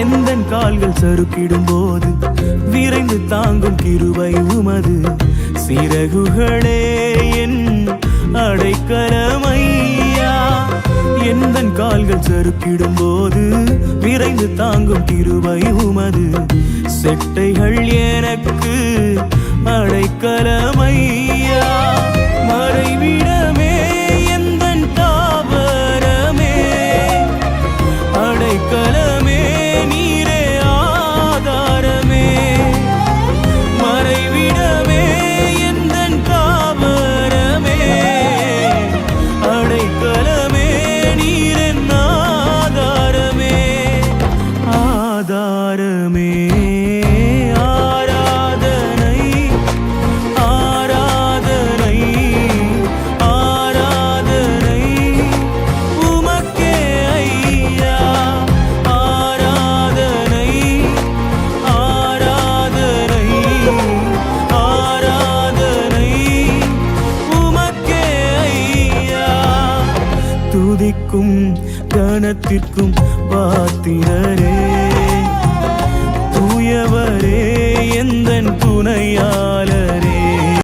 எந்தன் கால்கள் சறுக்கிடும் போது விரைந்து தாங்கும் கிருபை உமது. சிறகுகளே என் அடைக்கலமையா. எந்தன் கால்கள் சறுக்கிடும் போது விரைந்து தாங்கும் கிருபை உமது. செட்டைகள் எனக்கு அடைக்கலமையா. மறைவிடமே எந்தன் தாவரமே அடைக்கலமே நீரே ஆதாரமே. மறைவிடமே எந்தன் தாவரமே அடைக்கலமே நீரென் ஆதாரமே. ஆதாரமே துதிக்கும் கனத்திற்கும் பாத்திரரே. தூயவரே எந்தன் துணையா